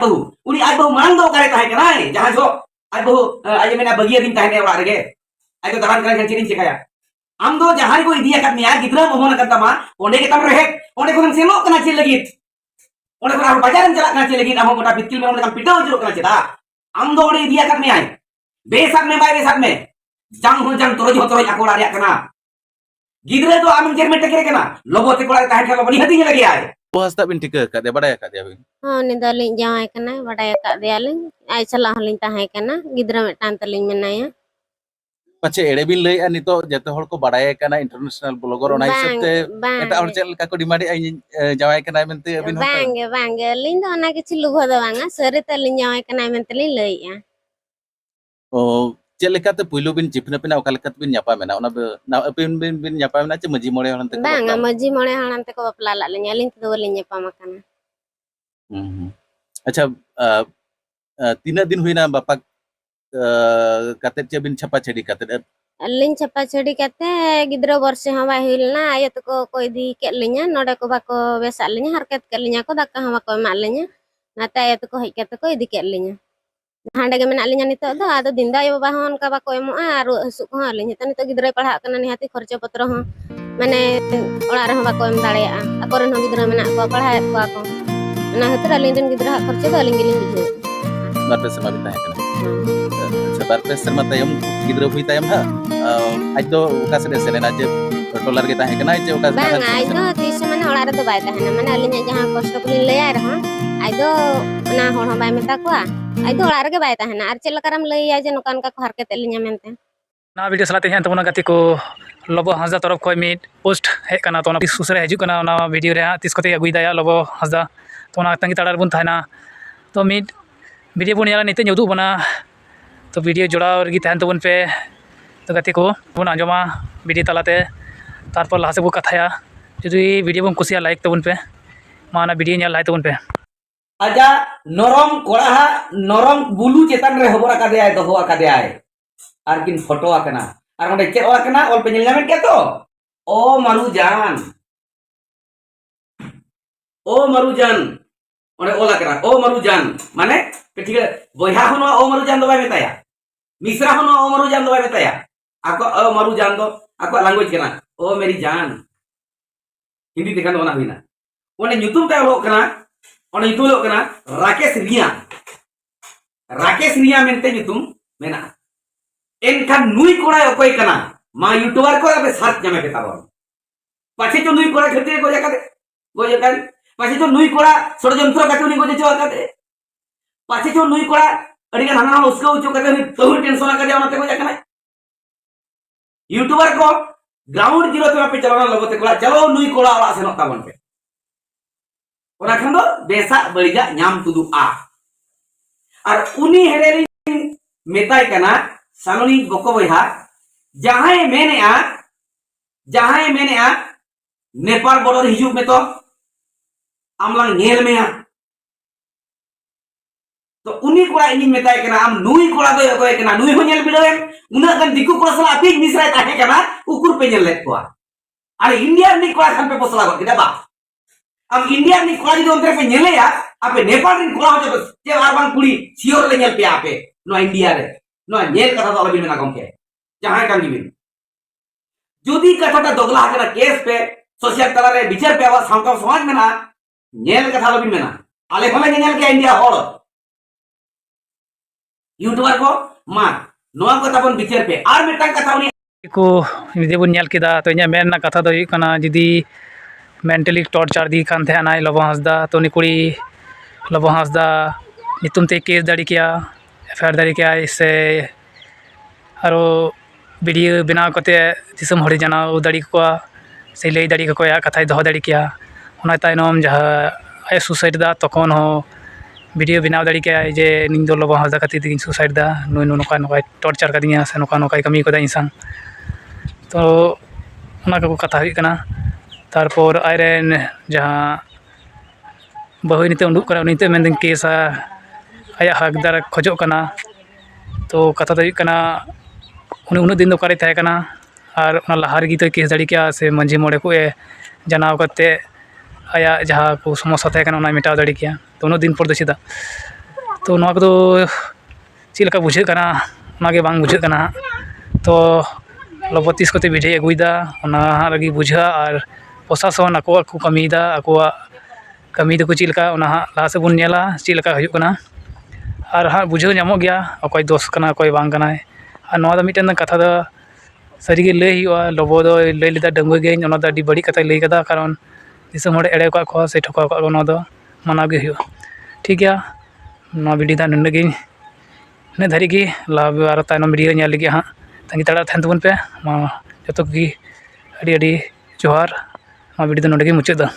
बहू उनी आज बहू मांग दो करे ताहे कनाय जहां जो आज बहू आज मेना बगिया दिन ताहे ओड़ा रेगे आज तो दरान करन चिरिन चिकाया आम दो जहां को इदिया kat मिया गिद्रा मोहन कन तमा ओंडे के तम रहे ओंडे को सेनो कना चे लगित ओंडे को बाजारन चला कना चे लगित आम गोटा बितिल में ओंडे कम पिटो जरो कना चेदा आम दो ओंडे इदिया kat मिया बेसाक में बाय बेसाक में जंग हो जंग तोरज हो तोरज आकोड़ा रिया कना गिद्रा तो आम जेर में टेके कना लोबो ते कोड़ा ताहे के लोबनी हती लगी आय वो हस्ता बिन टिका का दे बड़ा का दे बिन हाँ निदालिंग जाए कना बड़ा का दियालिंग आई चला हलिंग ताहे कना गिद्रा मेटान तलिंग मेनाया पछे एड़े बिन लई अनि तो जते हर को बड़ाय कना इंटरनेशनल ब्लॉगर ओना हिसाब ते एटा और चल का को डिमांड आई जावाय कना मेनते अबिन बांगे बांगे लिंग दो ना किछि लुगो दो बांगा सरे तलिंग जाए कना मेनते लिंग लईया ओ चल लेकाते पुइलो बिन चिपना पिना ओका लेकाते बिन न्यापा मेना ओना ना अपिन बिन न्यापा मेना चे मजी मोड़े हनते को बांगा मजी मोड़े हनते को बपला ला लिंग लिंग तो लिंग न्यापा मकाना अच्छा तीना दिन हुईना बापा कते चे बिन छपा छड़ी कते लिंग छपा छड़ी कते गिद्रो वर्षे हवा हिलना आयत को कोई दी के लिंगा नोडे को बाको बेसा लिंगा हरकत के लिंगा को दक्का हवा को मा लिंगा नाते आयत को हई कते को इदी के लिंगा हांडे के मेना लिंगा नितो दो आदो दिन दा बाबा हन का बाको एमो आरो हसु को लिंगा त नितो गिद्रो पढ़ा कना निहाती खर्च पत्र हो माने ओड़ा रे बाको एम दाड़ेया अकोरन हो गिद्रो मेना को पढ़ा को ना हतरा लिंदन गिद्रो खर्च दो लिंगी लिंग बुझो बारपे समा बिता है अच्छा बारपे समा तयम गिद्रो हुई तयम हा आज तो ओका से सेलेना जे टोलर के ताहे कना जे ओका बांग आज तो तीस माने ओड़ा रे तो बाय ताहे माने अलिंगा जहां कष्ट को ले आय रहा आज तो ना होड़ बाय मेता को आज तो ओड़ा रे के बाय ताहे ना आर चेल करम लई आय जे नोकान का हरकत एलिंगा मेनते ना वीडियो सलाते हैं तो गति को लोबो हंसदा तरफ खय मिट पोस्ट हे कना तो सुसरे हजू कना ना वीडियो रे तीस कते अगुई दाया लोबो हंसदा तो ना तंगी ताड़ार बुन थाना तो मिट वीडियो बुन याला निते उदू बना तो वीडियो जोड़ाव रगी तहन तबन पे तो गति को बुन आंजमा वीडियो तलाते तारपर लहा से बो कथाया जुदी वीडियो बन कुसिया लाइक तबन पे माना वीडियो ᱧᱮᱞ लाइक तबन पे आजा नरम कोड़ा नरम बुलू चेतन रे हबरा का दे आय दो का दे आय आर किन फोटो आकना आर ओंडे चे ओकना ऑल पे ᱧᱮᱞ के तो ओ मरुजान ओंडे ओला करा ओ मरुजान माने ठीक है बोया हनो ओ मरुजान दो बाय मेताया मिश्रा हनो ओ मरुजान दो बाय मेताया आको ओ मरुजान दो आको लैंग्वेज कना ओ मेरी जान हिंदी देखन ओना हुइना ओंडे ᱧᱩᱛᱩᱢ ता लो कना ओंडे ᱧᱩᱛᱩᱢ लो कना राकेश रिया मेनते ᱧᱩᱛᱩᱢ मेना एनखान नुई कोड़ा ओकोय कना मा यूट्यूबर को अब सर्च जमे के ताबन पाछे तो नुई कोड़ा खते गोजे कान पाछे तो नुई कोड़ा षडयंत्र काटे उनी गोजे चो काटे पाछे तो नुई कोड़ा अडिगा नाना उसको उचो काटे उनी तो टेंशन काटे ओनते गोजे कना यूट्यूबर को ग्राउंड जीरो पे पे चलाना लगते कोड़ा चलो नुई कोड़ा वाला से नता बन पे ओना खन दो बेसा बळिजा ᱧᱟᱢ तुदु आ और उनी हेरेली मेताय कना सालोनी बको बहा जहां मेने आ नेपाल बॉर्डर हिजुब में तो आमलांग नेल में आ तो उनी कोड़ा इनी मेताय कना आम नुई कोड़ा दो कोय कना नुई हो नेल बिडोएम उना गन दिकु कोड़ा सला अपिज मिसराय ताहे कना उकुर पे नेल लेत कोआ अरे इंडिया नि कोड़ा खान पे पोसला गो किदा बा अब इंडिया नि कोड़ा जो अंदर पे नेले या आपे नेपाल नि कोड़ा हो जे आर बांग कुड़ी सियोर ले नेल पे आपे नो इंडिया रे नो नेल कथा तो अलबिन मेना गमके जहां कान गिबिन जुदी कथाटा दोगला हकना केस पे सोशल तला रे विचार पे आवाज सामता समाज में ना नेल कथा अलबिन मेना आले भले नेल के इंडिया होड़ यूट्यूबर को मा नोआ कथा बन विचार पे आर मिटन कथा उनी को वीडियो बन ᱧᱮल केदा तो इኛ मेन ना कथा दो कना जुदी मेंटली टॉर्चर दी खान थे ना लोबो हंसदा तो निकुड़ी लोबो हंसदा नितुम ते केस दाड़ी किया एफआईआर दाड़ी किया इससे आरो वीडियो बनाव कते दिसम हड़ी जाना दाड़ी को से लई दाड़ी को या कथा दो दाड़ी किया ओना तायनम जहा आय सुसाइड दा तखन हो वीडियो बनाव दाड़ी किया जे निंग दो लोबो हंसदा कते दिन सुसाइड दा नुई नोका नोका टॉर्चर कदिया से नोका नोका कमी को दा इंसान तो ओना को कथा हुई कना तारपर आयरेन जहाँ बहु निते उंडुक करा निते मेन केसा आया हकदार खोजो कना तो कथा तो कना उन दिन दो करे तहे कना और उना लहार गी तो केस दाड़ी किया से मंझी मोड़े को जनाव करते आया जहाँ को समस्या तहे कना उना मिटाव दाड़ी किया। तो उन्होंने दिन पर दो चेदा तो नवा को चेद लेका बुझे कना ओनागे बांग बुझे कना तो लबो तीस कोते बिठे अगुइदा ओना लगी बुझा और प्रशासन ako को कमीदा ako कमी दो चेद लेका ओना लहा से बन नेला चेद लेका हुयुग कना और हाँ बुझे नामो गया अकोय दोष कना अकोय बांग कना और नवा दा मिटन कथा दा सारी गे लई हुआ लबो दो लई लेदा डंगुआ गेኝ ओना दा अडी बड़ी कथा लई कदा कारण दिसम हड़े एड़े को से ठोका को ओना दो मना गे हुआ ठीक गया नवा वीडियो दा नंदे गे ने धरी गे लाभ और तायनम वीडियो नेल लगे हाँ तंगी तड़ा थान तबन पे मा जतो की अडी अडी जोहार नवा वीडियो दा नंदे गे मुचाद दा।